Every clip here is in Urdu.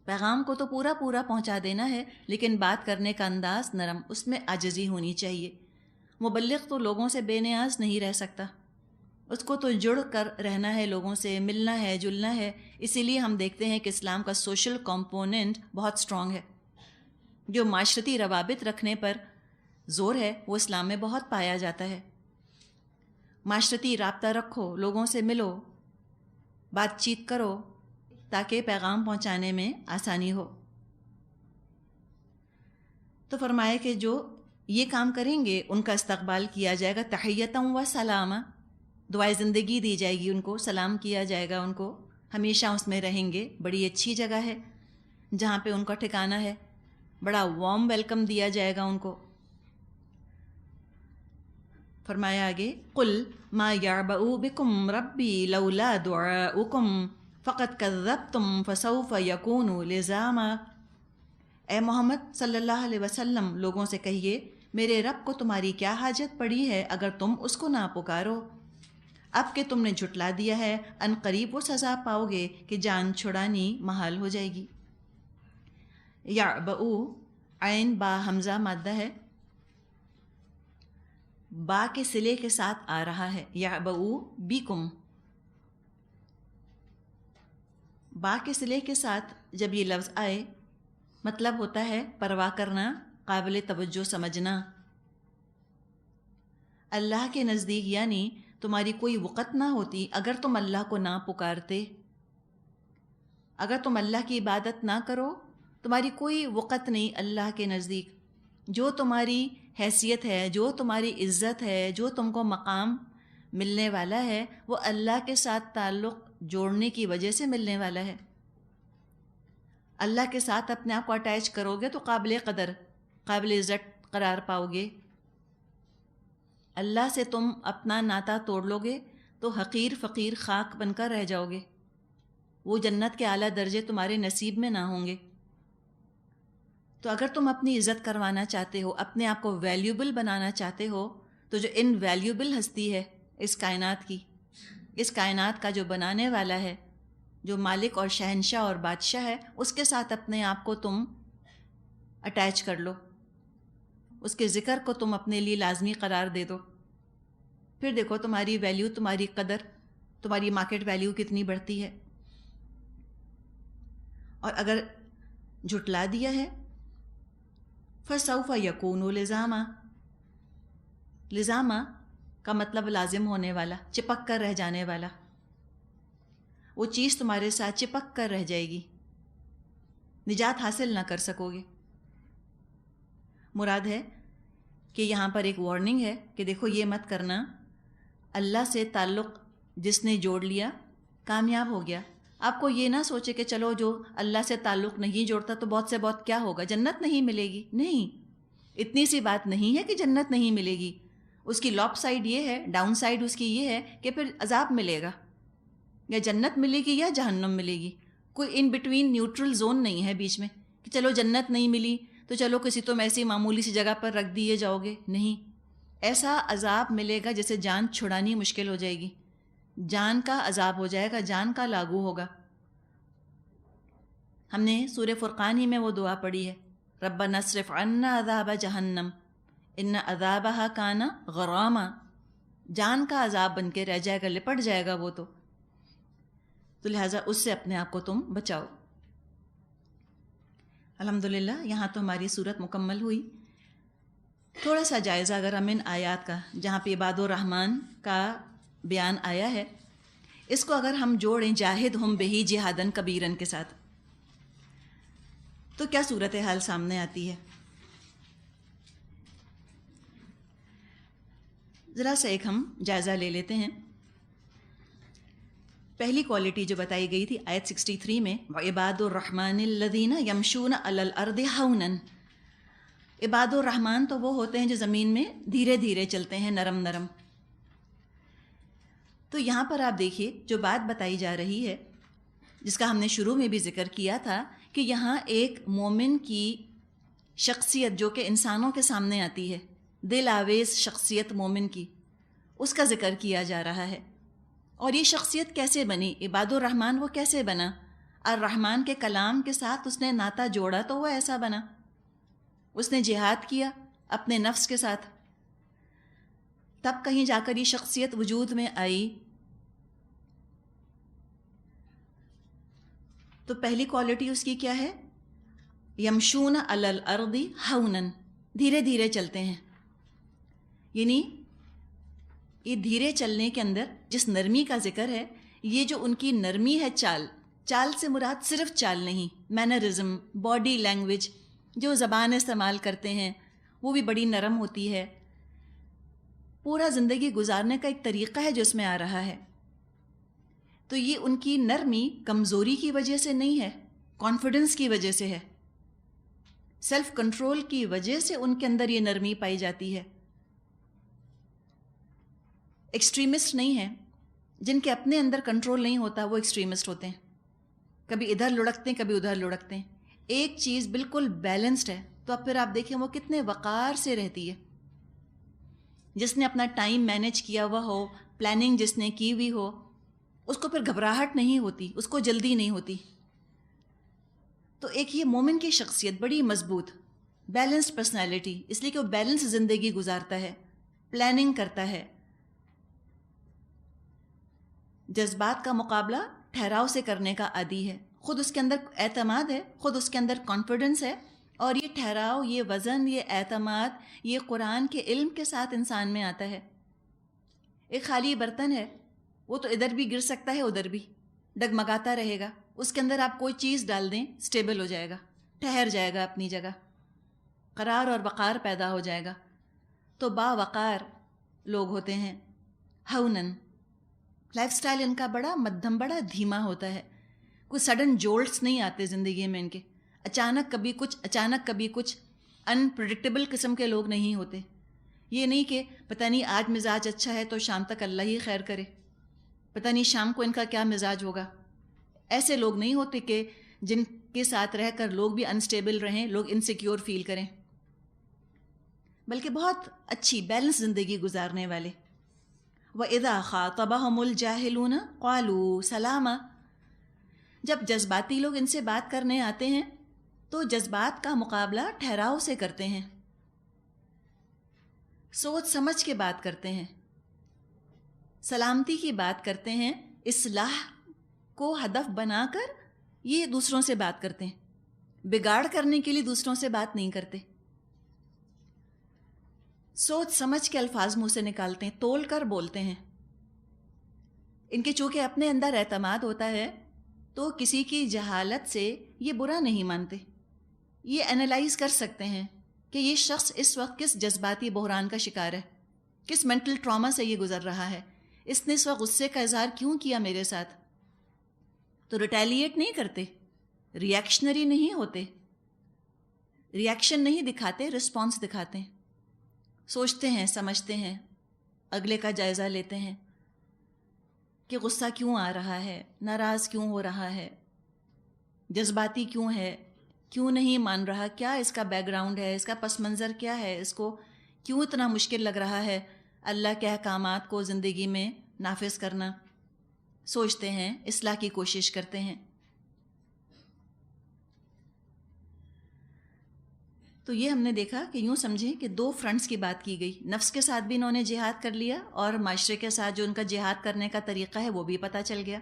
پیغام کو تو پورا پورا پہنچا دینا ہے، لیکن بات کرنے کا انداز نرم، اس میں عاجزی ہونی چاہیے۔ مبلغ تو لوگوں سے بے نیاز نہیں رہ سکتا، اس کو تو جڑ کر رہنا ہے، لوگوں سے ملنا ہے، جلنا ہے۔ اسی لیے ہم دیکھتے ہیں کہ اسلام کا سوشل کمپوننٹ بہت سٹرونگ ہے۔ جو معاشرتی روابط رکھنے پر زور ہے وہ اسلام میں بہت پایا جاتا ہے۔ معاشرتی رابطہ رکھو، لوگوں سے ملو، بات چیت کرو تاکہ پیغام پہنچانے میں آسانی ہو۔ تو فرمایا کہ جو یہ کام کریں گے ان کا استقبال کیا جائے گا تحیتاً و سلامہ، دعائے زندگی دی جائے گی، ان کو سلام کیا جائے گا، ان کو ہمیشہ اس میں رہیں گے۔ بڑی اچھی جگہ ہے جہاں پہ ان کا ٹھکانہ ہے، بڑا وارم ویلکم دیا جائے گا ان کو۔ فرمایا آگے قل ما یعبأ بکم ربی لولا دعاؤکم فقد کذبتم فسوف یکون لزاما۔ اے محمد صلی اللہ علیہ وسلم، لوگوں سے کہیے میرے رب کو تمہاری کیا حاجت پڑی ہے اگر تم اس کو نہ پکارو، اب کہ تم نے جھٹلا دیا ہے، ان قریب وہ سزا پاؤ گے کہ جان چھڑانی محال ہو جائے گی۔ یعبأ عین با حمزہ مادہ ہے، با کے صلے کے ساتھ آ رہا ہے، یعبأ بکم، با کے صلے کے ساتھ جب یہ لفظ آئے مطلب ہوتا ہے پرواہ کرنا، قابل توجہ سمجھنا۔ اللہ کے نزدیک یعنی تمہاری کوئی وقت نہ ہوتی اگر تم اللہ کو نہ پکارتے، اگر تم اللہ کی عبادت نہ کرو تمہاری کوئی وقت نہیں اللہ کے نزدیک۔ جو تمہاری حیثیت ہے، جو تمہاری عزت ہے، جو تم کو مقام ملنے والا ہے وہ اللہ کے ساتھ تعلق جوڑنے کی وجہ سے ملنے والا ہے۔ اللہ کے ساتھ اپنے آپ کو اٹیچ کرو گے تو قابل قدر، قابل عزت قرار پاؤ گے۔ اللہ سے تم اپنا ناطہ توڑ لو گے تو حقیر فقیر خاک بن کر رہ جاؤ گے، وہ جنت کے اعلیٰ درجے تمہارے نصیب میں نہ ہوں گے۔ تو اگر تم اپنی عزت کروانا چاہتے ہو، اپنے آپ کو ویلیوبل بنانا چاہتے ہو، تو جو ان ویلیوبل ہستی ہے اس کائنات کی، اس کائنات کا جو بنانے والا ہے، جو مالک اور شہنشاہ اور بادشاہ ہے، اس کے ساتھ اپنے آپ کو تم اٹیچ کر لو، اس کے ذکر کو تم اپنے لیے لازمی قرار دے دو، پھر دیکھو تمہاری ویلیو، تمہاری قدر، تمہاری مارکیٹ ویلیو کتنی بڑھتی ہے۔ اور اگر جھٹلا دیا ہے فَسَوْفَ يَكُونُ لِزَامًا، لزامہ کا مطلب لازم ہونے والا، چپک کر رہ جانے والا، وہ چیز تمہارے ساتھ چپک کر رہ جائے گی، نجات حاصل نہ کر سکو گے۔ مراد ہے کہ یہاں پر ایک وارننگ ہے کہ دیکھو یہ مت کرنا، اللہ سے تعلق جس نے جوڑ لیا کامیاب ہو گیا۔ آپ کو یہ نہ سوچے کہ چلو جو اللہ سے تعلق نہیں جوڑتا تو بہت سے بہت کیا ہوگا، جنت نہیں ملے گی۔ نہیں، اتنی سی بات نہیں ہے کہ جنت نہیں ملے گی، اس کی لاپ سائڈ یہ ہے، ڈاؤن سائڈ اس کی یہ ہے کہ پھر عذاب ملے گا، یا جنت ملے گی یا جہنم ملے گی، کوئی ان بٹوین نیوٹرل زون نہیں ہے بیچ میں کہ چلو جنت نہیں ملی تو چلو کسی تم ایسی معمولی سی جگہ پر رکھ دیے جاؤ گے۔ نہیں، ایسا عذاب ملے گا جسے جان چھڑانی مشکل ہو جائے گی، جان کا عذاب ہو جائے گا، جان کا لاگو ہوگا۔ ہم نے سورہ فرقان ہی میں وہ دعا پڑھی ہے، ربنا اصرف عنا عذاب جہنم ان عذابها کان غراما، جان کا عذاب بن کے رہ جائے گا، لپٹ جائے گا وہ تو لہٰذا اس سے اپنے آپ کو تم بچاؤ۔ الحمدللہ یہاں تو ہماری صورت مکمل ہوئی۔ تھوڑا سا جائزہ اگر ہم ان آیات کا، جہاں پہ عباد الرحمن کا بیان آیا ہے، اس کو اگر ہم جوڑیں جاہدہم بہ جہادن کبیرن کے ساتھ تو کیا صورتحال سامنے آتی ہے؟ ذرا سا ایک ہم جائزہ لے لیتے ہیں۔ پہلی کوالٹی جو بتائی گئی تھی آیت 63 میں، وَعِبَادُ الرَّحْمَنِ الَّذِينَ يَمْشُونَ عَلَى الْأَرْضِ هَوْنًا، عباد الرحمن تو وہ ہوتے ہیں جو زمین میں دھیرے دھیرے چلتے ہیں، نرم نرم۔ تو یہاں پر آپ دیکھیے جو بات بتائی جا رہی ہے، جس کا ہم نے شروع میں بھی ذکر کیا تھا کہ یہاں ایک مومن کی شخصیت جو کہ انسانوں کے سامنے آتی ہے، دل آویز شخصیت مومن کی، اس کا ذکر کیا جا رہا ہے۔ اور یہ شخصیت کیسے بنی، عباد الرحمن وہ کیسے بنا؟ الرحمن کے کلام کے ساتھ اس نے ناتا جوڑا تو وہ ایسا بنا. اس نے جہاد کیا اپنے نفس کے ساتھ، تب کہیں جا کر یہ شخصیت وجود میں آئی. تو پہلی کوالٹی اس کی کیا ہے؟ یمشون علی الارض ہونا، دھیرے دھیرے چلتے ہیں. یعنی یہ دھیرے چلنے کے اندر جس نرمی کا ذکر ہے، یہ جو ان کی نرمی ہے، چال سے مراد صرف چال نہیں، مینرزم، باڈی لینگویج، جو زبان استعمال کرتے ہیں وہ بھی بڑی نرم ہوتی ہے. پورا زندگی گزارنے کا ایک طریقہ ہے جو اس میں آ رہا ہے. تو یہ ان کی نرمی کمزوری کی وجہ سے نہیں ہے، کانفیڈنس کی وجہ سے ہے، سیلف کنٹرول کی وجہ سے ان کے اندر یہ نرمی پائی جاتی ہے. ایکسٹریمسٹ نہیں ہیں. جن کے اپنے اندر کنٹرول نہیں ہوتا وہ ایکسٹریمسٹ ہوتے ہیں، کبھی ادھر لڑکتے ہیں کبھی ادھر لڑکتے ہیں. ایک چیز بالکل بیلنسڈ ہے تو اب پھر آپ دیکھیں وہ کتنے وقار سے رہتی ہے. جس نے اپنا ٹائم مینیج کیا ہوا ہو، پلاننگ جس نے کی ہوئی ہو، اس کو پھر گھبراہٹ نہیں ہوتی، اس کو جلدی نہیں ہوتی. تو ایک یہ مومن کی شخصیت بڑی مضبوط، بیلنسڈ پرسنالٹی، اس لیے کہ وہ بیلنس زندگی گزارتا ہے، پلاننگ کرتا ہے. جذبات کا مقابلہ ٹھہراؤ سے کرنے کا عادی ہے. خود اس کے اندر اعتماد ہے، خود اس کے اندر کانفیڈنس ہے، اور یہ ٹھہراؤ، یہ وزن، یہ اعتماد، یہ قرآن کے علم کے ساتھ انسان میں آتا ہے. ایک خالی برتن ہے، وہ تو ادھر بھی گر سکتا ہے ادھر بھی، ڈگمگاتا رہے گا. اس کے اندر آپ کوئی چیز ڈال دیں سٹیبل ہو جائے گا، ٹھہر جائے گا اپنی جگہ، قرار اور وقار پیدا ہو جائے گا. تو باوقار لوگ ہوتے ہیں. ہونن، لائف سٹائل ان کا بڑا مدھم، بڑا دھیما ہوتا ہے. کوئی سڈن جولٹس نہیں آتے زندگی میں ان کے، اچانک کبھی کچھ، اچانک کبھی کچھ. انپریڈکٹیبل قسم کے لوگ نہیں ہوتے. یہ نہیں کہ پتہ نہیں آج مزاج اچھا ہے تو شام تک اللہ ہی خیر کرے، پتہ نہیں شام کو ان کا کیا مزاج ہوگا. ایسے لوگ نہیں ہوتے کہ جن کے ساتھ رہ کر لوگ بھی انسٹیبل رہیں، لوگ انسیکیور فیل کریں، بلکہ بہت اچھی بیلنس زندگی گزارنے والے. وَإِذَا خَاطَبَهُمُ الْجَاهِلُونَ قَالُوا سَلَامًا. جب جذباتی لوگ ان سے بات کرنے آتے ہیں تو جذبات کا مقابلہ ٹھہراؤ سے کرتے ہیں، سوچ سمجھ کے بات کرتے ہیں، سلامتی کی بات کرتے ہیں، اصلاح کو ہدف بنا کر یہ دوسروں سے بات کرتے ہیں. بگاڑ کرنے کے لیے دوسروں سے بات نہیں کرتے، سوچ سمجھ کے الفاظ منہ سے نکالتے ہیں، تول کر بولتے ہیں. ان کے چونکہ اپنے اندر اعتماد ہوتا ہے تو کسی کی جہالت سے یہ برا نہیں مانتے. یہ انالائز کر سکتے ہیں کہ یہ شخص اس وقت کس جذباتی بحران کا شکار ہے، کس مینٹل ٹراما سے یہ گزر رہا ہے، اس نے اس وقت غصے کا اظہار کیوں کیا میرے ساتھ. تو ریٹیلیٹ نہیں کرتے، ریئیکشنری نہیں ہوتے، ریئیکشن نہیں دکھاتے، رسپانس دکھاتے ہیں. سوچتے ہیں، سمجھتے ہیں، اگلے کا جائزہ لیتے ہیں کہ غصہ کیوں آ رہا ہے، ناراض کیوں ہو رہا ہے، جذباتی کیوں ہے، کیوں نہیں مان رہا، کیا اس کا بیک گراؤنڈ ہے، اس کا پس منظر کیا ہے، اس کو کیوں اتنا مشکل لگ رہا ہے اللہ کے احکامات کو زندگی میں نافذ کرنا. سوچتے ہیں، اصلاح کی کوشش کرتے ہیں. تو یہ ہم نے دیکھا کہ یوں سمجھیں کہ دو فرنٹس کی بات کی گئی. نفس کے ساتھ بھی انہوں نے جہاد کر لیا، اور معاشرے کے ساتھ جو ان کا جہاد کرنے کا طریقہ ہے وہ بھی پتہ چل گیا.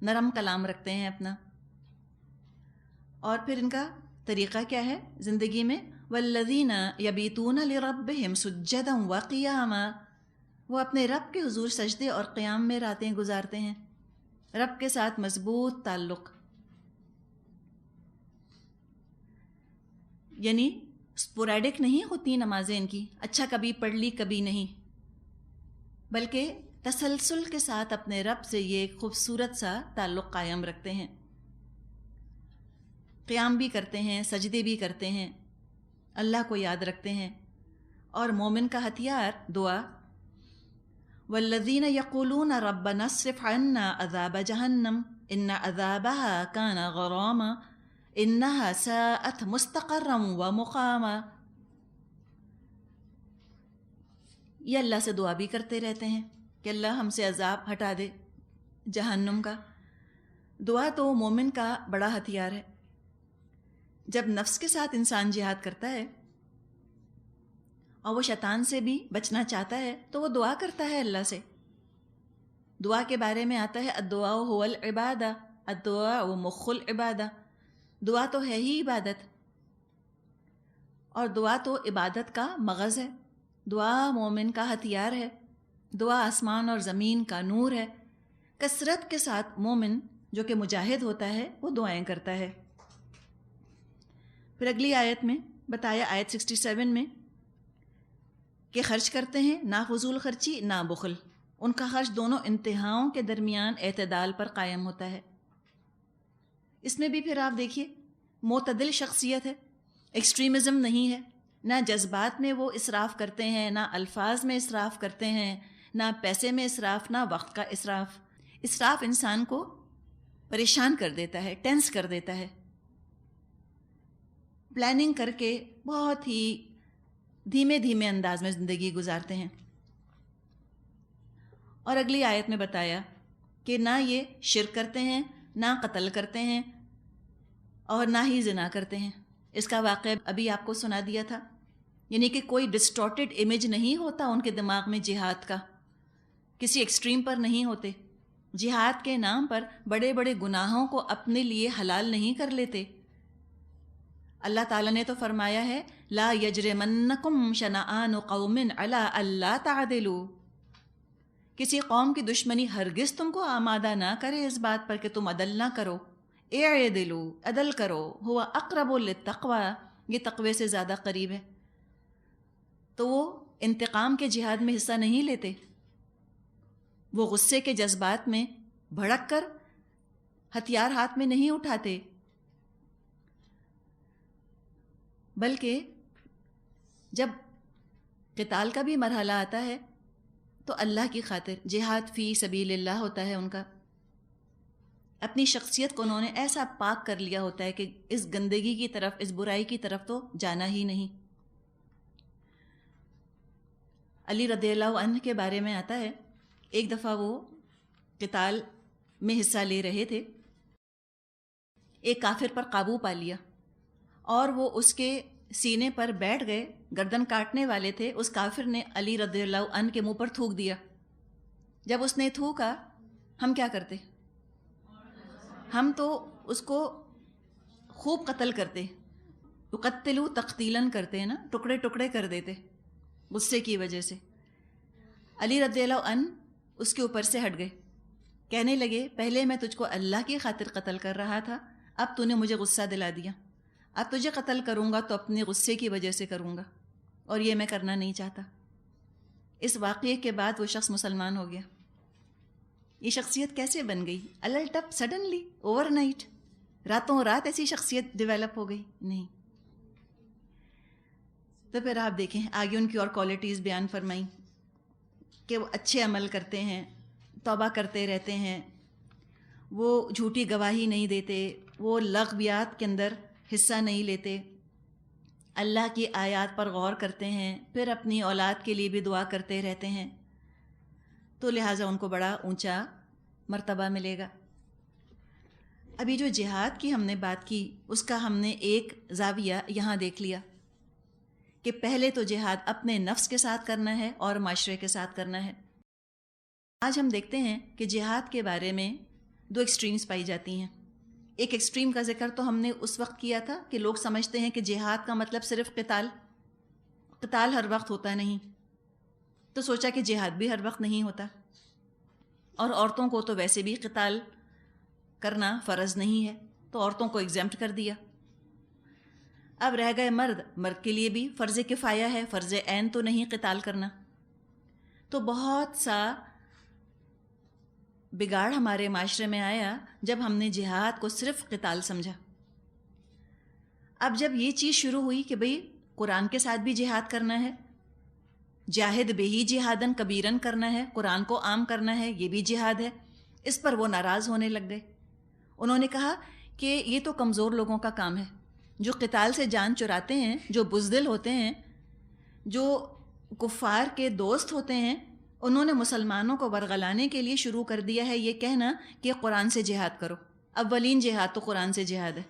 نرم کلام رکھتے ہیں اپنا. اور پھر ان کا طریقہ کیا ہے زندگی میں؟ والذین یبیتون لربہم سجدا وقیاما. وہ اپنے رب کے حضور سجدے اور قیام میں راتیں گزارتے ہیں. رب کے ساتھ مضبوط تعلق، یعنی اسپوریڈک نہیں ہوتی نمازیں ان کی، اچھا کبھی پڑھ لی کبھی نہیں، بلکہ تسلسل کے ساتھ اپنے رب سے یہ ایک خوبصورت سا تعلق قائم رکھتے ہیں. قیام بھی کرتے ہیں، سجدے بھی کرتے ہیں، اللہ کو یاد رکھتے ہیں. اور مومن کا ہتھیار دعا. والذین یقولون ربنا اصرف عنا عذاب جہنم ان عذابها کان غراما انہا ساءت مستقرا ومقاما. یہ اللہ سے دعا بھی کرتے رہتے ہیں کہ اللہ ہم سے عذاب ہٹا دے جہنم کا، دعا تو مومن کا بڑا ہتھیار ہے. جب نفس کے ساتھ انسان جہاد کرتا ہے اور وہ شیطان سے بھی بچنا چاہتا ہے تو وہ دعا کرتا ہے اللہ سے. دعا کے بارے میں آتا ہے الدعاء هو العبادہ، الدعاء مخ العبادہ. دعا تو ہے ہی عبادت، اور دعا تو عبادت کا مغز ہے. دعا مومن کا ہتھیار ہے. دعا آسمان اور زمین کا نور ہے. کثرت کے ساتھ مومن جو کہ مجاہد ہوتا ہے وہ دعائیں کرتا ہے. پھر اگلی آیت میں بتایا، آیت 67 میں، کہ خرچ کرتے ہیں نہ فضول خرچی نہ بخل. ان کا خرچ دونوں انتہاؤں کے درمیان اعتدال پر قائم ہوتا ہے. اس میں بھی پھر آپ دیکھیے معتدل شخصیت ہے، ایکسٹریمزم نہیں ہے. نہ جذبات میں وہ اسراف کرتے ہیں، نہ الفاظ میں اسراف کرتے ہیں، نہ پیسے میں اسراف، نہ وقت کا اسراف. اسراف انسان کو پریشان کر دیتا ہے، ٹینس کر دیتا ہے. پلاننگ کر کے بہت ہی دھیمے دھیمے انداز میں زندگی گزارتے ہیں. اور اگلی آیت میں بتایا کہ نہ یہ شرک کرتے ہیں، نہ قتل کرتے ہیں، اور نہ ہی زنا کرتے ہیں. اس کا واقعہ ابھی آپ کو سنا دیا تھا. یعنی کہ کوئی ڈسٹورٹڈ امیج نہیں ہوتا ان کے دماغ میں جہاد کا، کسی ایکسٹریم پر نہیں ہوتے. جہاد کے نام پر بڑے بڑے گناہوں کو اپنے لیے حلال نہیں کر لیتے. اللہ تعالیٰ نے تو فرمایا ہے لا یجرمنکم شنآن قوم علی الا تعدلوا. کسی قوم کی دشمنی ہرگز تم کو آمادہ نہ کرے اس بات پر کہ تم عدل نہ کرو. اعدلوا، عدل کرو، ہوا اقرب للتقوی، یہ تقوی سے زیادہ قریب ہے. تو وہ انتقام کے جہاد میں حصہ نہیں لیتے. وہ غصے کے جذبات میں بھڑک کر ہتھیار ہاتھ میں نہیں اٹھاتے، بلکہ جب قتال کا بھی مرحلہ آتا ہے تو اللہ کی خاطر جہاد فی سبیل اللہ ہوتا ہے ان کا. اپنی شخصیت کو انہوں نے ایسا پاک کر لیا ہوتا ہے کہ اس گندگی کی طرف، اس برائی کی طرف تو جانا ہی نہیں. علی رضی اللہ عنہ کے بارے میں آتا ہے، ایک دفعہ وہ قتال میں حصہ لے رہے تھے، ایک کافر پر قابو پا لیا اور وہ اس کے سینے پر بیٹھ گئے، گردن کاٹنے والے تھے. اس کافر نے علی رضی اللہ عنہ کے منہ پر تھوک دیا. جب اس نے تھوکا، ہم کیا کرتے؟ ہم تو اس کو خوب قتل کرتے، یقتلوا تقتیلاً کرتے ہیں نا، ٹکڑے ٹکڑے کر دیتے غصے کی وجہ سے. علی رضی اللہ عنہ اس کے اوپر سے ہٹ گئے، کہنے لگے پہلے میں تجھ کو اللہ کی خاطر قتل کر رہا تھا، اب تو نے مجھے غصہ دلا دیا. اب تجھے قتل کروں گا تو اپنے غصے کی وجہ سے کروں گا، اور یہ میں کرنا نہیں چاہتا. اس واقعے کے بعد وہ شخص مسلمان ہو گیا. یہ شخصیت کیسے بن گئی؟ الٹپ سڈنلی، اوور نائٹ، راتوں رات ایسی شخصیت ڈیولپ ہو گئی؟ نہیں. تو پھر آپ دیکھیں آگے ان کی اور کوالٹیز بیان فرمائیں کہ وہ اچھے عمل کرتے ہیں، توبہ کرتے رہتے ہیں، وہ جھوٹی گواہی نہیں دیتے، وہ لغویات کے اندر حصہ نہیں لیتے، اللہ کی آیات پر غور کرتے ہیں، پھر اپنی اولاد کے لیے بھی دعا کرتے رہتے ہیں. تو لہٰذا ان کو بڑا اونچا مرتبہ ملے گا. ابھی جو جہاد کی ہم نے بات کی اس کا ہم نے ایک زاویہ یہاں دیکھ لیا کہ پہلے تو جہاد اپنے نفس کے ساتھ کرنا ہے اور معاشرے کے ساتھ کرنا ہے. آج ہم دیکھتے ہیں کہ جہاد کے بارے میں دو ایکسٹریمز پائی جاتی ہیں. ایک ایکسٹریم کا ذکر تو ہم نے اس وقت کیا تھا کہ لوگ سمجھتے ہیں کہ جہاد کا مطلب صرف قتال ہر وقت ہوتا نہیں، تو سوچا کہ جہاد بھی ہر وقت نہیں ہوتا، اور عورتوں کو تو ویسے بھی قتال کرنا فرض نہیں ہے، تو عورتوں کو ایگزمپٹ کر دیا. اب رہ گئے مرد کے لیے بھی فرض کفایہ ہے، فرض عین تو نہیں قتال کرنا. تو بہت سا بگاڑ ہمارے معاشرے میں آیا جب ہم نے جہاد کو صرف قتال سمجھا. اب جب یہ چیز شروع ہوئی کہ بھئی قرآن کے ساتھ بھی جہاد کرنا ہے، جاہد بہی جہادن کبیرن کرنا ہے، قرآن کو عام کرنا ہے، یہ بھی جہاد ہے، اس پر وہ ناراض ہونے لگ گئے. انہوں نے کہا کہ یہ تو کمزور لوگوں کا کام ہے، جو قتال سے جان چراتے ہیں، جو بزدل ہوتے ہیں، جو کفار کے دوست ہوتے ہیں، انہوں نے مسلمانوں کو ورغلانے کے لیے شروع کر دیا ہے یہ کہنا کہ قرآن سے جہاد کرو. اولین جہاد تو قرآن سے جہاد ہے.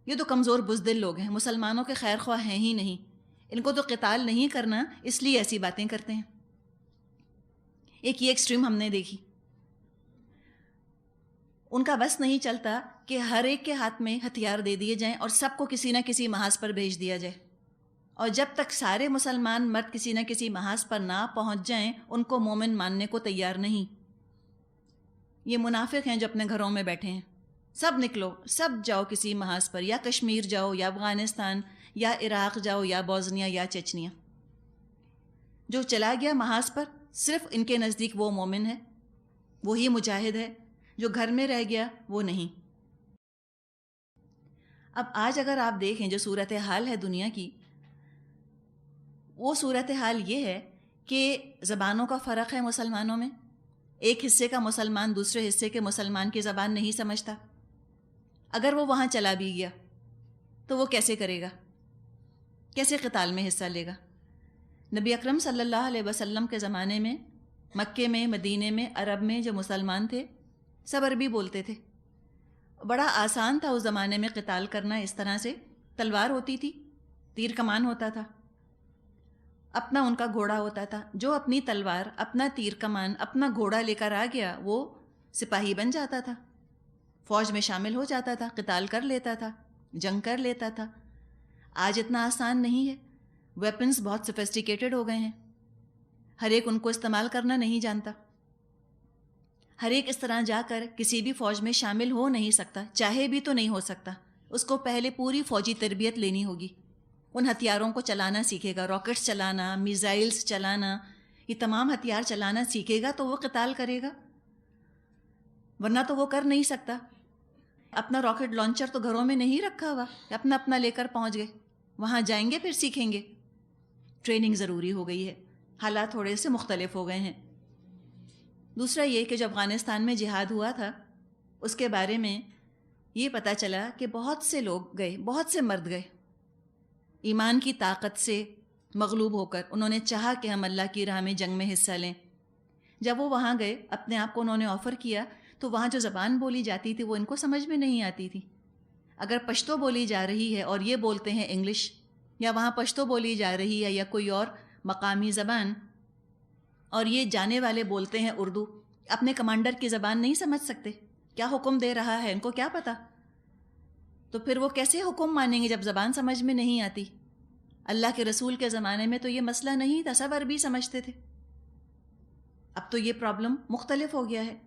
یہ تو کمزور بزدل لوگ ہیں، مسلمانوں کے خیر خواہ ہیں ہی نہیں، ان کو تو قتال نہیں کرنا، اس لیے ایسی باتیں کرتے ہیں. ایک یہ ایکسٹریم ہم نے دیکھی. ان کا بس نہیں چلتا کہ ہر ایک کے ہاتھ میں ہتھیار دے دیے جائیں اور سب کو کسی نہ کسی محاذ پر بھیج دیا جائے، اور جب تک سارے مسلمان مرد کسی نہ کسی محاذ پر نہ پہنچ جائیں ان کو مومن ماننے کو تیار نہیں. یہ منافق ہیں جو اپنے گھروں میں بیٹھے ہیں. سب نکلو، سب جاؤ کسی محاذ پر، یا کشمیر جاؤ یا افغانستان یا عراق جاؤ یا بوسنیا یا چچنیا. جو چلا گیا محاذ پر صرف ان کے نزدیک وہ مومن ہے، وہی مجاہد ہے. جو گھر میں رہ گیا وہ نہیں. اب آج اگر آپ دیکھیں جو صورتحال ہے دنیا کی، وہ صورتحال یہ ہے کہ زبانوں کا فرق ہے مسلمانوں میں. ایک حصے کا مسلمان دوسرے حصے کے مسلمان کی زبان نہیں سمجھتا. اگر وہ وہاں چلا بھی گیا تو وہ کیسے کرے گا، کیسے قتال میں حصہ لے گا؟ نبی اکرم صلی اللہ علیہ وسلم کے زمانے میں مکے میں، مدینے میں، عرب میں جو مسلمان تھے سب عربی بولتے تھے. بڑا آسان تھا اس زمانے میں قتال کرنا. اس طرح سے تلوار ہوتی تھی، تیر کمان ہوتا تھا، اپنا ان کا گھوڑا ہوتا تھا. جو اپنی تلوار، اپنا تیر کمان، اپنا گھوڑا لے کر آ گیا وہ سپاہی بن جاتا تھا، فوج میں شامل ہو جاتا تھا، قتال کر لیتا تھا، جنگ کر لیتا تھا. آج اتنا آسان نہیں ہے. ویپنز بہت سفسٹیکیٹڈ ہو گئے ہیں، ہر ایک ان کو استعمال کرنا نہیں جانتا. ہر ایک اس طرح جا کر کسی بھی فوج میں شامل ہو نہیں سکتا، چاہے بھی تو نہیں ہو سکتا. اس کو پہلے پوری فوجی تربیت لینی ہوگی. ان ہتھیاروں کو چلانا سیکھے گا، راکٹس چلانا، میزائلز چلانا، یہ تمام ہتھیار چلانا سیکھے گا تو وہ قتال کرے گا، ورنہ تو وہ کر نہیں سکتا. اپنا راکٹ لانچر تو گھروں میں نہیں رکھا ہوا، اپنا اپنا لے کر پہنچ گئے. وہاں جائیں گے پھر سیکھیں گے. ٹریننگ ضروری ہو گئی ہے، حالات تھوڑے سے مختلف ہو گئے ہیں. دوسرا یہ کہ جو افغانستان میں جہاد ہوا تھا اس کے بارے میں یہ پتہ چلا کہ بہت سے لوگ گئے، بہت سے مرد گئے، ایمان کی طاقت سے مغلوب ہو کر انہوں نے چاہا کہ ہم اللہ کی راہ میں جنگ میں حصہ لیں. جب وہ وہاں گئے اپنے آپ کو انہوں نے آفر کیا تو وہاں جو زبان بولی جاتی تھی وہ ان کو سمجھ میں نہیں آتی تھی. اگر پشتو بولی جا رہی ہے اور یہ بولتے ہیں انگلش، یا وہاں پشتو بولی جا رہی ہے یا کوئی اور مقامی زبان، اور یہ جانے والے بولتے ہیں اردو، اپنے کمانڈر کی زبان نہیں سمجھ سکتے، کیا حکم دے رہا ہے ان کو کیا پتہ؟ تو پھر وہ کیسے حکم مانیں گے جب زبان سمجھ میں نہیں آتی؟ اللہ کے رسول کے زمانے میں تو یہ مسئلہ نہیں تھا، سب عربی سمجھتے تھے. اب تو یہ پرابلم مختلف ہو گیا ہے.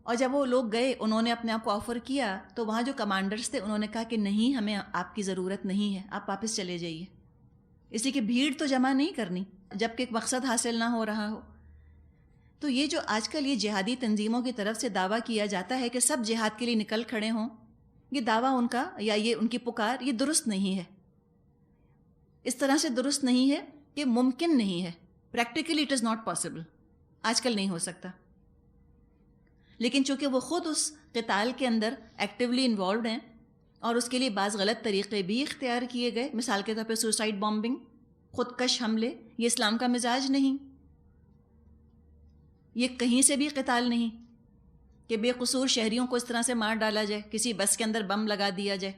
اور جب وہ لوگ گئے انہوں نے اپنے آپ کو آفر کیا تو وہاں جو کمانڈرز تھے انہوں نے کہا کہ نہیں، ہمیں آپ کی ضرورت نہیں ہے، آپ واپس چلے جائیے. اس لیے کہ بھیڑ تو جمع نہیں کرنی جب کہ ایک مقصد حاصل نہ ہو رہا ہو. تو یہ جو آج کل یہ جہادی تنظیموں کی طرف سے دعویٰ کیا جاتا ہے کہ سب جہاد کے لیے نکل کھڑے ہوں، یہ دعویٰ ان کا یا یہ ان کی پکار یہ درست نہیں ہے. اس طرح سے درست نہیں ہے کہ ممکن نہیں ہے، practically it is not possible, آج کل نہیں ہو سکتا. لیکن چونکہ وہ خود اس قتال کے اندر ایکٹیولی انوالوڈ ہیں اور اس کے لیے بعض غلط طریقے بھی اختیار کیے گئے، مثال کے طور پہ سوسائڈ بامبنگ، خودکش حملے، یہ اسلام کا مزاج نہیں. یہ کہیں سے بھی قتال نہیں کہ بے قصور شہریوں کو اس طرح سے مار ڈالا جائے، کسی بس کے اندر بم لگا دیا جائے،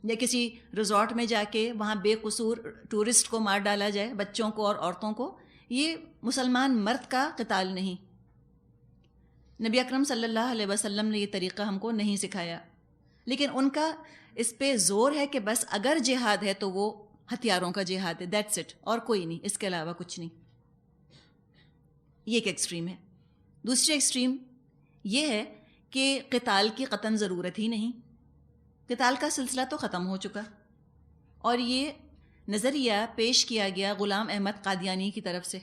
یا کسی ریزورٹ میں جا کے وہاں بے قصور ٹورسٹ کو مار ڈالا جائے، بچوں کو اور عورتوں کو. یہ مسلمان مرد کا قتال نہیں. نبی اکرم صلی اللہ علیہ وسلم نے یہ طریقہ ہم کو نہیں سکھایا. لیکن ان کا اس پہ زور ہے کہ بس اگر جہاد ہے تو وہ ہتھیاروں کا جہاد ہے، دیٹس اٹ، اور کوئی نہیں، اس کے علاوہ کچھ نہیں. یہ ایک ایکسٹریم ہے. دوسری ایکسٹریم یہ ہے کہ قتال کی قطعاً ضرورت ہی نہیں، قتال کا سلسلہ تو ختم ہو چکا. اور یہ نظریہ پیش کیا گیا غلام احمد قادیانی کی طرف سے.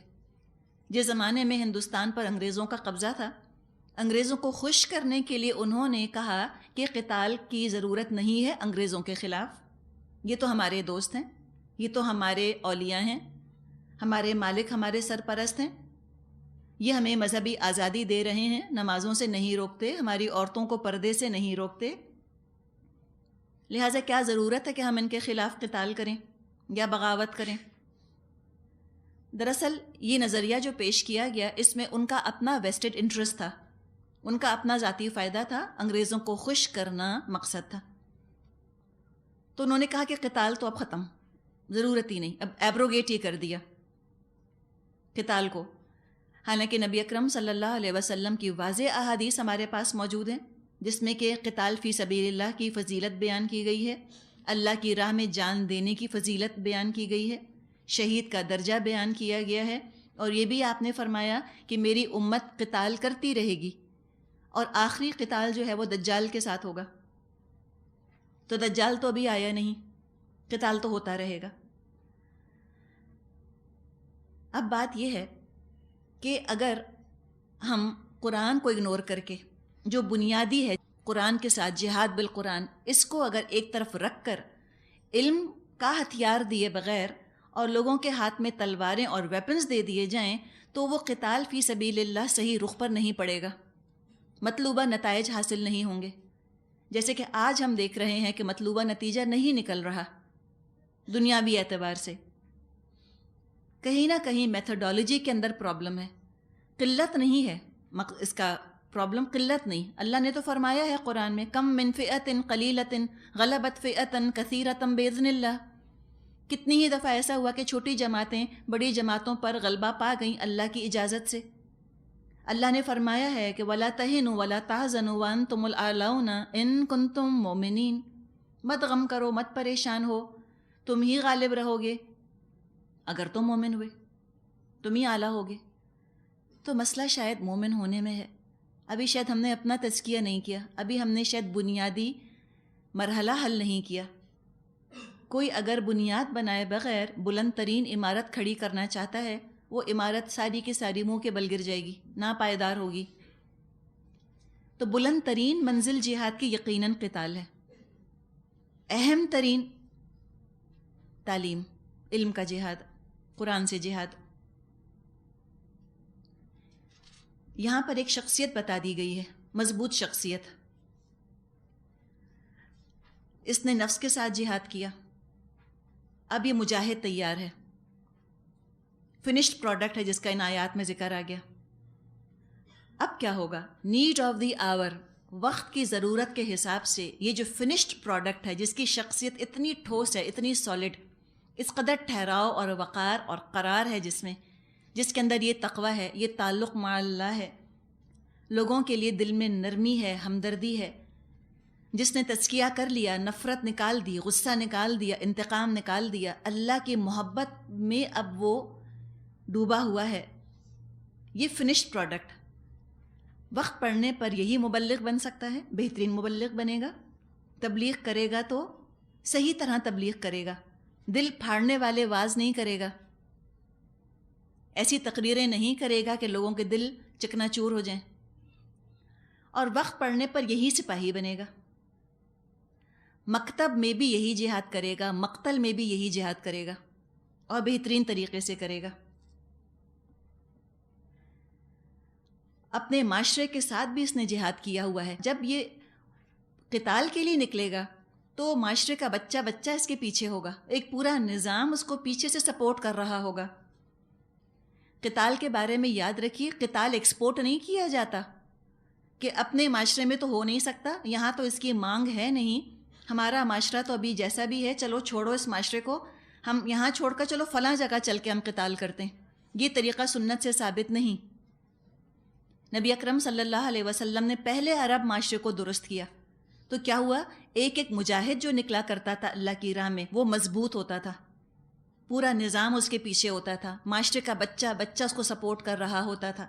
جس زمانے میں ہندوستان پر انگریزوں کا قبضہ تھا، انگریزوں کو خوش کرنے کے لیے انہوں نے کہا کہ قتال کی ضرورت نہیں ہے انگریزوں کے خلاف، یہ تو ہمارے دوست ہیں، یہ تو ہمارے اولیاء ہیں، ہمارے مالک، ہمارے سرپرست ہیں، یہ ہمیں مذہبی آزادی دے رہے ہیں، نمازوں سے نہیں روکتے، ہماری عورتوں کو پردے سے نہیں روکتے، لہٰذا کیا ضرورت ہے کہ ہم ان کے خلاف قتال کریں یا بغاوت کریں. دراصل یہ نظریہ جو پیش کیا گیا اس میں ان کا اپنا ویسٹڈ انٹرسٹ تھا ان کا اپنا ذاتی فائدہ تھا، انگریزوں کو خوش کرنا مقصد تھا. تو انہوں نے کہا کہ قتال تو اب ختم، ضرورت ہی نہیں، اب ایبروگیٹ ہی کر دیا قتال کو. حالانکہ نبی اکرم صلی اللہ علیہ وسلم کی واضح احادیث ہمارے پاس موجود ہیں جس میں کہ قتال فی سبیل اللہ کی فضیلت بیان کی گئی ہے، اللہ کی راہ میں جان دینے کی فضیلت بیان کی گئی ہے، شہید کا درجہ بیان کیا گیا ہے، اور یہ بھی آپ نے فرمایا کہ میری امت قتال کرتی رہے گی، اور آخری قتال جو ہے وہ دجال کے ساتھ ہوگا. تو دجال تو ابھی آیا نہیں، قتال تو ہوتا رہے گا. اب بات یہ ہے کہ اگر ہم قرآن کو اگنور کر کے جو بنیادی ہے قرآن کے ساتھ جہاد بالقرآن، اس کو اگر ایک طرف رکھ کر علم کا ہتھیار دیے بغیر اور لوگوں کے ہاتھ میں تلواریں اور ویپنز دے دیے جائیں تو وہ قتال فی سبیل اللہ صحیح رخ پر نہیں پڑے گا، مطلوبہ نتائج حاصل نہیں ہوں گے. جیسے کہ آج ہم دیکھ رہے ہیں کہ مطلوبہ نتیجہ نہیں نکل رہا دنیاوی اعتبار سے. کہیں نہ کہیں میتھڈالوجی کے اندر پرابلم ہے، قلت نہیں ہے، اس کا پرابلم قلت نہیں. اللہ نے تو فرمایا ہے قرآن میں کم من فئۃ قلیلۃ غلبت فئۃ کثیرۃ باذن اللہ. کتنی ہی دفعہ ایسا ہوا کہ چھوٹی جماعتیں بڑی جماعتوں پر غلبہ پا گئیں اللہ کی اجازت سے. اللہ نے فرمایا ہے کہ وَلَا تَهِنُوا وَلَا تَحْزَنُوا وَأَنْتُمُ الْأَعْلَوْنَ إِن كُنتُم مُؤْمِنِينَ. مت غم کرو، مت پریشان ہو، تم ہی غالب رہو گے اگر تم مومن ہوئے، تم ہی اعلیٰ ہوگے. تو مسئلہ شاید مومن ہونے میں ہے. ابھی شاید ہم نے اپنا تزکیہ نہیں کیا، ابھی ہم نے شاید بنیادی مرحلہ حل نہیں کیا. کوئی اگر بنیاد بنائے بغیر بلند ترین عمارت کھڑی کرنا چاہتا ہے، وہ عمارت ساری کی ساری منہ کے بل گر جائے گی، ناپائیدار ہوگی. تو بلند ترین منزل جہاد کی یقیناً قتال ہے. اہم ترین تعلیم علم کا جہاد، قرآن سے جہاد. یہاں پر ایک شخصیت بتا دی گئی ہے، مضبوط شخصیت. اس نے نفس کے ساتھ جہاد کیا، اب یہ مجاہد تیار ہے، فنشڈ پروڈکٹ ہے جس کا ان آیات میں ذکر آ گیا. اب کیا ہوگا؟ نیڈ آف دی آور، وقت کی ضرورت کے حساب سے یہ جو فنشڈ پروڈکٹ ہے جس کی شخصیت اتنی ٹھوس ہے، اتنی سالڈ، اس قدر ٹھہراؤ اور وقار اور قرار ہے جس کے اندر یہ تقویٰ ہے، یہ تعلق مع اللہ ہے، لوگوں کے لیے دل میں نرمی ہے، ہمدردی ہے، جس نے تزکیہ کر لیا، نفرت نکال دی، غصہ نکال دیا، انتقام نکال دیا، اللہ کی محبت میں اب وہ ڈوبا ہوا ہے. یہ فنشڈ پروڈکٹ. وقت پڑنے پر یہی مبلغ بن سکتا ہے، بہترین مبلغ بنے گا. تبلیغ کرے گا تو صحیح طرح تبلیغ کرے گا، دل پھاڑنے والے واز نہیں کرے گا، ایسی تقریریں نہیں کرے گا کہ لوگوں کے دل چکنا چور ہو جائیں. اور وقت پڑنے پر یہی سپاہی بنے گا، مکتب میں بھی یہی جہاد کرے گا، مقتل میں بھی یہی جہاد کرے گا، اور بہترین طریقے سے کرے گا. اپنے معاشرے کے ساتھ بھی اس نے جہاد کیا ہوا ہے. جب یہ قتال کے لیے نکلے گا تو معاشرے کا بچہ بچہ اس کے پیچھے ہوگا، ایک پورا نظام اس کو پیچھے سے سپورٹ کر رہا ہوگا. قتال کے بارے میں یاد رکھیے، قتال ایکسپورٹ نہیں کیا جاتا کہ اپنے معاشرے میں تو ہو نہیں سکتا، یہاں تو اس کی مانگ ہے نہیں، ہمارا معاشرہ تو ابھی جیسا بھی ہے، چلو چھوڑو اس معاشرے کو، ہم یہاں چھوڑ کر چلو فلاں جگہ چل کے ہم قتال کرتے ہیں. یہ طریقہ سنت سے ثابت نہیں. نبی اکرم صلی اللہ علیہ وسلم نے پہلے عرب معاشرے کو درست کیا تو کیا ہوا؟ ایک ایک مجاہد جو نکلا کرتا تھا اللہ کی راہ میں وہ مضبوط ہوتا تھا، پورا نظام اس کے پیچھے ہوتا تھا، معاشرے کا بچہ بچہ اس کو سپورٹ کر رہا ہوتا تھا.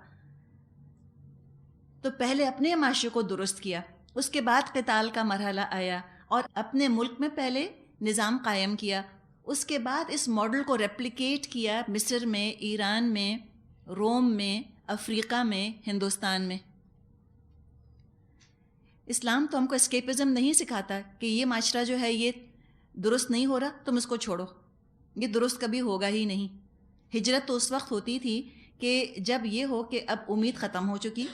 تو پہلے اپنے معاشرے کو درست کیا، اس کے بعد قتال کا مرحلہ آیا اور اپنے ملک میں پہلے نظام قائم کیا، اس کے بعد اس ماڈل کو ریپلیکیٹ کیا مصر میں، ایران میں، روم میں، افریقہ میں، ہندوستان میں. اسلام تو ہم کو اسکیپزم نہیں سکھاتا کہ یہ معاشرہ جو ہے یہ درست نہیں ہو رہا تم اس کو چھوڑو، یہ درست کبھی ہوگا ہی نہیں. ہجرت تو اس وقت ہوتی تھی کہ جب یہ ہو کہ اب امید ختم ہو چکی،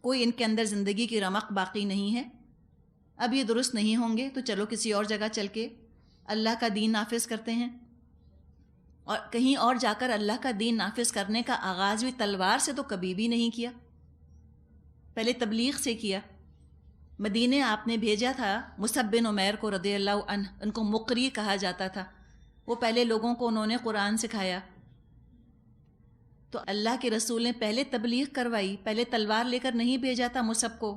کوئی ان کے اندر زندگی کی رمق باقی نہیں ہے، اب یہ درست نہیں ہوں گے تو چلو کسی اور جگہ چل کے اللہ کا دین نافذ کرتے ہیں. اور کہیں اور جا کر اللہ کا دین نافذ کرنے کا آغاز بھی تلوار سے تو کبھی بھی نہیں کیا. پہلے تبلیغ سے کیا. مدینے آپ نے بھیجا تھا مصعب بن عمیر کو رضی اللہ عنہ، ان کو مقری کہا جاتا تھا. وہ پہلے لوگوں کو انہوں نے قرآن سکھایا. تو اللہ کے رسول نے پہلے تبلیغ کروائی، پہلے تلوار لے کر نہیں بھیجا تھا مصعب کو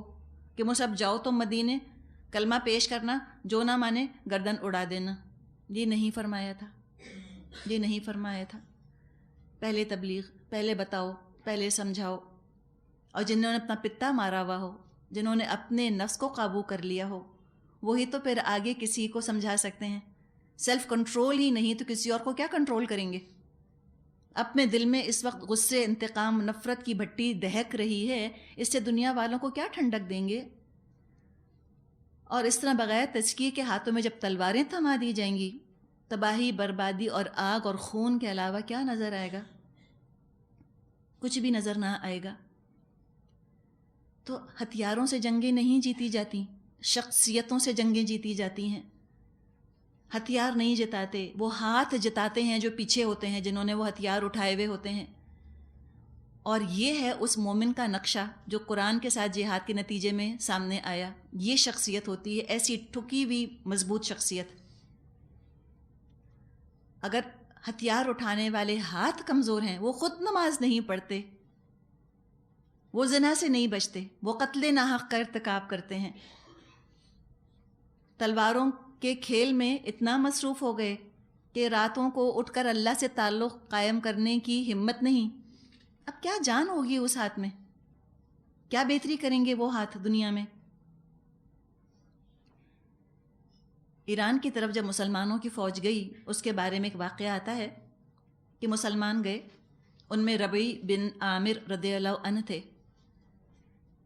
کہ مصعب جاؤ تم مدینے، کلمہ پیش کرنا، جو نہ مانے گردن اڑا دینا. یہ نہیں فرمایا تھا، یہ نہیں فرمایا تھا. پہلے تبلیغ، پہلے بتاؤ، پہلے سمجھاؤ. اور جنہوں نے اپنا پتا مارا ہوا ہو، جنہوں نے اپنے نفس کو قابو کر لیا ہو، وہی تو پھر آگے کسی کو سمجھا سکتے ہیں. سیلف کنٹرول ہی نہیں تو کسی اور کو کیا کنٹرول کریں گے؟ اپنے دل میں اس وقت غصے، انتقام، نفرت کی بھٹی دہک رہی ہے، اس سے دنیا والوں کو کیا ٹھنڈک دیں گے؟ اور اس طرح بغیر تزکیے کے ہاتھوں میں جب تلواریں تھما دی جائیں گی، تباہی، بربادی اور آگ اور خون کے علاوہ کیا نظر آئے گا؟ کچھ بھی نظر نہ آئے گا. تو ہتھیاروں سے جنگیں نہیں جیتی جاتی، شخصیتوں سے جنگیں جیتی جاتی ہیں. ہتھیار نہیں جتاتے، وہ ہاتھ جتاتے ہیں جو پیچھے ہوتے ہیں، جنہوں نے وہ ہتھیار اٹھائے ہوئے ہوتے ہیں. اور یہ ہے اس مومن کا نقشہ جو قرآن کے ساتھ جہاد کے نتیجے میں سامنے آیا. یہ شخصیت ہوتی ہے، ایسی ٹھکی ہوئی مضبوط شخصیت. اگر ہتھیار اٹھانے والے ہاتھ کمزور ہیں، وہ خود نماز نہیں پڑھتے، وہ زنا سے نہیں بچتے، وہ قتل ناحق کا ارتکاب کرتے ہیں. تلواروں کے کھیل میں اتنا مصروف ہو گئے کہ راتوں کو اٹھ کر اللہ سے تعلق قائم کرنے کی ہمت نہیں. اب کیا جان ہوگی اس ہاتھ میں؟ کیا بہتری کریں گے وہ ہاتھ دنیا میں؟ ایران کی طرف جب مسلمانوں کی فوج گئی، اس کے بارے میں ایک واقعہ آتا ہے کہ مسلمان گئے، ان میں ربیع بن عامر رضی اللہ عنہ تھے.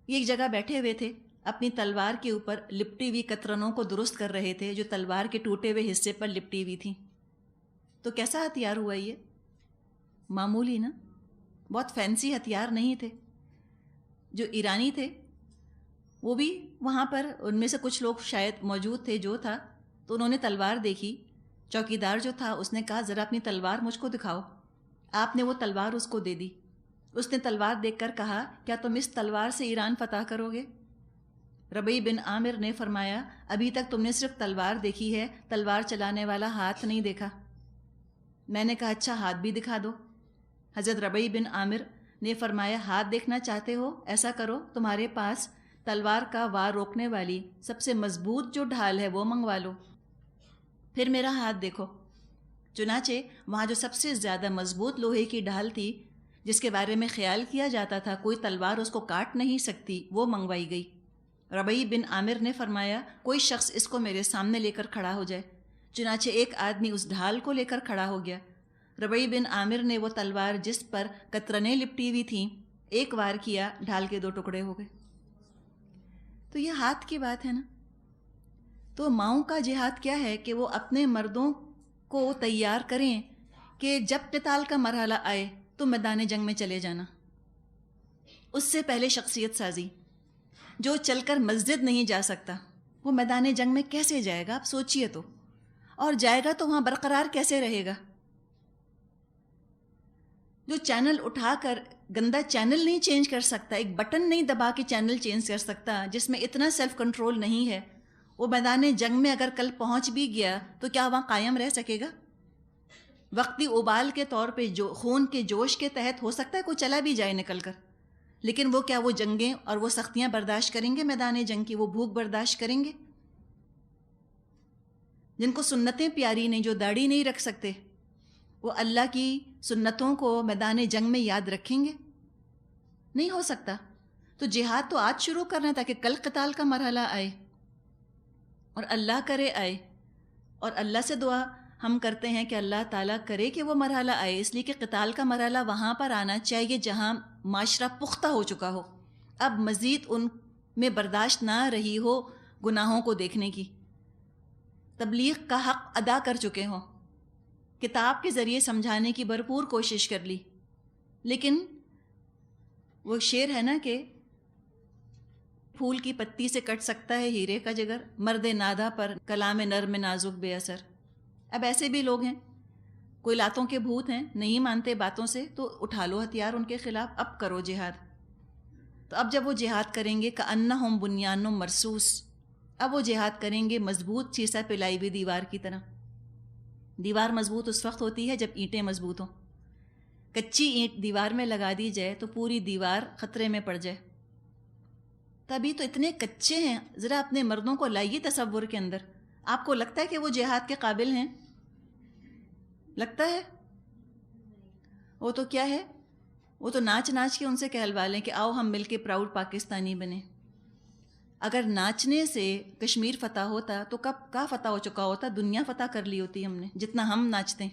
یہ ایک جگہ بیٹھے ہوئے تھے، اپنی تلوار کے اوپر لپٹی ہوئی قطرنوں کو درست کر رہے تھے جو تلوار کے ٹوٹے ہوئے حصے پر لپٹی ہوئی تھیں. تو کیسا ہتھیار ہوا یہ؟ معمولی نا، بہت فینسی ہتھیار نہیں تھے. جو ایرانی تھے وہ بھی وہاں پر ان میں سے کچھ لوگ شاید موجود تھے جو تھا، تو انہوں نے تلوار دیکھی. چوکیدار جو تھا اس نے کہا ذرا اپنی تلوار مجھ کو دکھاؤ. آپ نے وہ تلوار اس کو دے دی. اس نے تلوار دیکھ کر کہا کیا تم اس تلوار سے ایران فتح کرو گے؟ ربیع بن عامر نے فرمایا ابھی تک تم نے صرف تلوار دیکھی ہے، تلوار چلانے والا ہاتھ نہیں دیکھا. میں نے کہا اچھا ہاتھ بھی دکھا دو. حضرت ربیع بن عامر نے فرمایا ہاتھ دیکھنا چاہتے ہو؟ ایسا کرو، تمہارے پاس تلوار کا وار روکنے والی سب سے مضبوط جو ڈھال ہے وہ منگوا لو، پھر میرا ہاتھ دیکھو. چنانچہ وہاں جو سب سے زیادہ مضبوط لوہے کی ڈھال تھی، جس کے بارے میں خیال کیا جاتا تھا کوئی تلوار اس کو کاٹ نہیں سکتی، وہ منگوائی گئی. ربیع بن عامر نے فرمایا کوئی شخص اس کو میرے سامنے لے کر کھڑا ہو جائے. چنانچہ ایک آدمی اس ڈھال کو لے کر کھڑا ہو گیا. ربیع بن عامر نے وہ تلوار جس پر قطرنیں لپٹی ہوئی تھیں ایک وار کیا، ڈھال کے 2 ٹکڑے ہو گئے. تو یہ ہاتھ کی بات ہے نا. تو ماؤں کا جہاد کیا ہے کہ وہ اپنے مردوں کو تیار کریں کہ جب قتال کا مرحلہ آئے تو میدان جنگ میں چلے جانا. اس سے پہلے شخصیت سازی. جو چل کر مسجد نہیں جا سکتا وہ میدان جنگ میں کیسے جائے گا؟ آپ سوچئے تو. اور جائے گا تو وہاں برقرار کیسے رہے گا؟ جو چینل اٹھا کر گندا چینل نہیں چینج کر سکتا، ایک بٹن نہیں دبا کے چینل چینج کر سکتا، جس میں اتنا سیلف کنٹرول نہیں ہے، وہ میدان جنگ میں اگر کل پہنچ بھی گیا تو کیا وہاں قائم رہ سکے گا؟ وقتی ابال کے طور پہ جو خون کے جوش کے تحت ہو سکتا ہے کوئی چلا بھی جائے نکل کر، لیکن وہ کیا وہ جنگیں اور وہ سختیاں برداشت کریں گے؟ میدان جنگ کی وہ بھوک برداشت کریں گے؟ جن کو سنتیں پیاری نہیں، جو داڑھی نہیں رکھ سکتے، وہ اللہ کی سنتوں کو میدان جنگ میں یاد رکھیں گے؟ نہیں ہو سکتا. تو جہاد تو آج شروع کرنا تاکہ کل قتال کا مرحلہ آئے، اور اللہ کرے آئے. اور اللہ سے دعا ہم کرتے ہیں کہ اللہ تعالیٰ کرے کہ وہ مرحلہ آئے، اس لیے کہ قتال کا مرحلہ وہاں پر آنا چاہیے جہاں معاشرہ پختہ ہو چکا ہو، اب مزید ان میں برداشت نہ رہی ہو گناہوں کو دیکھنے کی، تبلیغ کا حق ادا کر چکے ہوں، کتاب کے ذریعے سمجھانے کی بھرپور کوشش کر لی. لیکن وہ شعر ہے نا کہ پھول کی پتی سے کٹ سکتا ہے ہیرے کا جگر، مرد نادا پر کلام نرم نازک بے اثر. اب ایسے بھی لوگ ہیں، کوئی لاتوں کے بھوت ہیں، نہیں مانتے باتوں سے، تو اٹھا لو ہتھیار ان کے خلاف، اب کرو جہاد. تو اب جب وہ جہاد کریں گے کأنہم بنیان مرصوص، اب وہ جہاد کریں گے مضبوط سیسہ پلائی ہوئی دیوار کی طرح. دیوار مضبوط اس وقت ہوتی ہے جب اینٹیں مضبوط ہوں. کچی اینٹ دیوار میں لگا دی جائے تو پوری دیوار خطرے میں پڑ جائے. تبھی تو اتنے کچے ہیں. ذرا اپنے مردوں کو لائیے تصور کے اندر. آپ کو لگتا ہے کہ وہ جہاد کے قابل ہیں؟ لگتا ہے؟ وہ تو کیا ہے، وہ تو ناچ ناچ کے ان سے کہلوا لیں کہ آؤ ہم مل کے پراؤڈ پاکستانی بنیں. اگر ناچنے سے کشمیر فتح ہوتا تو کب کا فتح ہو چکا ہوتا، دنیا فتح کر لی ہوتی ہم نے، جتنا ہم ناچتے ہیں.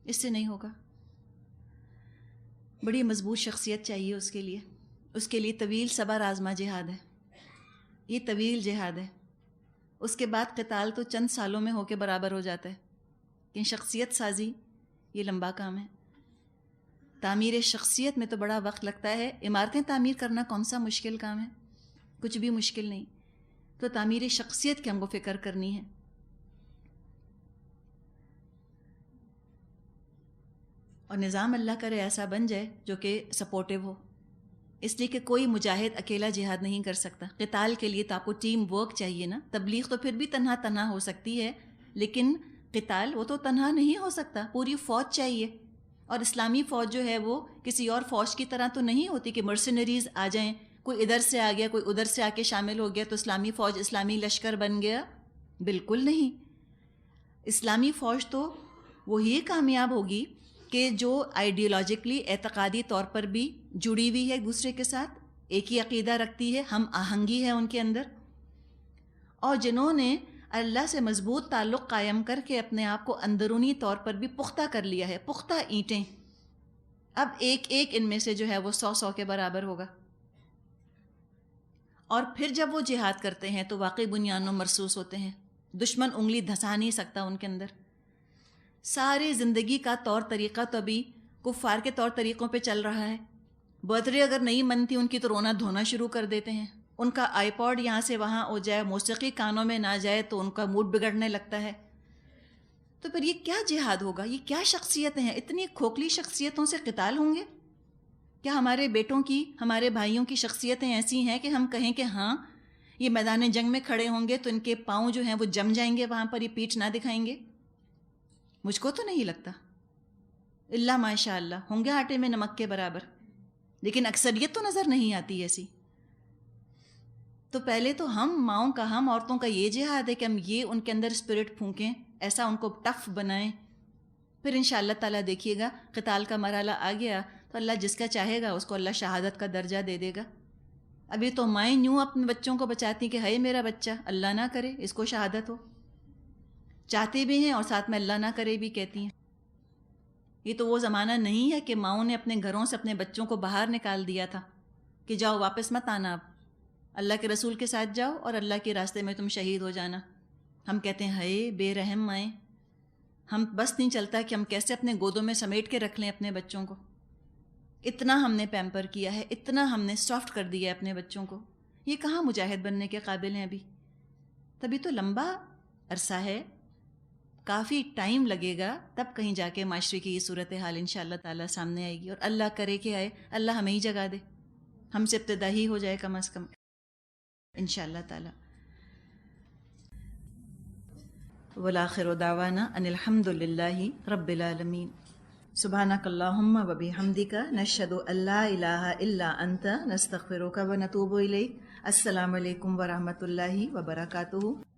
اس سے نہیں ہوگا. بڑی مضبوط شخصیت چاہیے اس کے لیے. اس کے لیے طویل صبر آزما جہاد ہے. یہ طویل جہاد ہے. اس کے بعد قتال تو چند سالوں میں ہو کے برابر ہو جاتا ہے، لیکن شخصیت سازی یہ لمبا کام ہے. تعمیر شخصیت میں تو بڑا وقت لگتا ہے. عمارتیں تعمیر کرنا کون سا مشکل کام ہے؟ کچھ بھی مشکل نہیں. تو تعمیر شخصیت کی ہم کو فکر کرنی ہے. اور نظام اللہ کرے ایسا بن جائے جو کہ سپورٹیو ہو. اس لیے کہ کوئی مجاہد اکیلا جہاد نہیں کر سکتا. قتال کے لیے تو آپ کو ٹیم ورک چاہیے نا. تبلیغ تو پھر بھی تنہا ہو سکتی ہے، لیکن قتال وہ تو تنہا نہیں ہو سکتا. پوری فوج چاہیے. اور اسلامی فوج جو ہے وہ کسی اور فوج کی طرح تو نہیں ہوتی کہ مرسنریز آ جائیں، کوئی ادھر سے آ گیا کوئی ادھر سے آ کے شامل ہو گیا تو اسلامی فوج اسلامی لشکر بن گیا. بالکل نہیں. اسلامی فوج تو وہی کامیاب ہوگی کہ جو آئیڈیالوجیکلی اعتقادی طور پر بھی جڑی ہوئی ہے ایک دوسرے کے ساتھ، ایک ہی عقیدہ رکھتی ہے، ہم آہنگی ہے ان کے اندر، اور جنہوں نے اللہ سے مضبوط تعلق قائم کر کے اپنے آپ کو اندرونی طور پر بھی پختہ کر لیا ہے. پختہ اینٹیں. اب ایک ایک ان میں سے جو ہے وہ 100 کے برابر ہوگا. اور پھر جب وہ جہاد کرتے ہیں تو واقعی بنیان و مرصوص ہوتے ہیں. دشمن انگلی دھسا نہیں سکتا ان کے اندر. ساری زندگی کا طور طریقہ تو ابھی کفار کے طور طریقوں پہ چل رہا ہے. برتھ ڈے اگر نہیں منتی ان کی تو رونا دھونا شروع کر دیتے ہیں. ان کا آئی پوڈ یہاں سے وہاں ہو جائے، موسیقی کانوں میں نہ جائے تو ان کا موڈ بگڑنے لگتا ہے. تو پھر یہ کیا جہاد ہوگا؟ یہ کیا شخصیتیں ہیں؟ اتنی کھوکھلی شخصیتوں سے قتال ہوں گے؟ کیا ہمارے بیٹوں کی، ہمارے بھائیوں کی شخصیتیں ایسی ہیں کہ ہم کہیں کہ ہاں یہ میدان جنگ میں کھڑے ہوں گے تو ان کے پاؤں جو ہیں وہ جم جائیں گے وہاں پر، یہ پیٹھ نہ دکھائیں گے؟ مجھ کو تو نہیں لگتا. اللہ ماشاء اللہ ہوں گے آٹے میں نمک کے برابر، لیکن اکثریت تو نظر نہیں آتی ایسی. تو پہلے تو ہم ماؤں کا، ہم عورتوں کا یہ جہاد ہے کہ ہم یہ ان کے اندر اسپرٹ پھونکیں، ایسا ان کو ٹف بنائیں. پھر انشاءاللہ تعالیٰ دیکھیے گا قتال کا مرحلہ آ گیا تو اللہ جس کا چاہے گا اس کو اللہ شہادت کا درجہ دے دے گا. ابھی تو مائیں یوں اپنے بچوں کو بچاتی کہ ہے میرا بچہ، اللہ نہ کرے اس کو شہادت ہو. چاہتے بھی ہیں اور ساتھ میں اللہ نہ کرے بھی کہتی ہیں. یہ تو وہ زمانہ نہیں ہے کہ ماؤں نے اپنے گھروں سے اپنے بچوں کو باہر نکال دیا تھا کہ جاؤ واپس مت آنا، اب اللہ کے رسول کے ساتھ جاؤ اور اللہ کے راستے میں تم شہید ہو جانا. ہم کہتے ہیں ہائے بے رحم مائیں. ہم بس نہیں چلتا کہ ہم کیسے اپنے گودوں میں سمیٹ کے رکھ لیں اپنے بچوں کو. اتنا ہم نے پیمپر کیا ہے، اتنا ہم نے سافٹ کر دیا ہے اپنے بچوں کو. یہ کہاں مجاہد بننے کے قابل ہیں ابھی؟ تبھی تو لمبا عرصہ ہے، کافی ٹائم لگے گا، تب کہیں جا کے معاشرے کی یہ صورتحال انشاءاللہ تعالیٰ سامنے آئے گی. اور اللہ کرے کہ آئے، اللہ ہمیں ہی جگا دے، ہم سے ابتدا ہی ہو جائے کم از کم انشاءاللہ تعالیٰ. والآخر دعوانا ان الحمد للہ رب العالمین. سبحانک اللہم و بحمدک نشہد ان لا الہ الا انت نستغفرک و نتوب الیک. السلام علیکم ورحمۃ اللہ وبرکاتہ.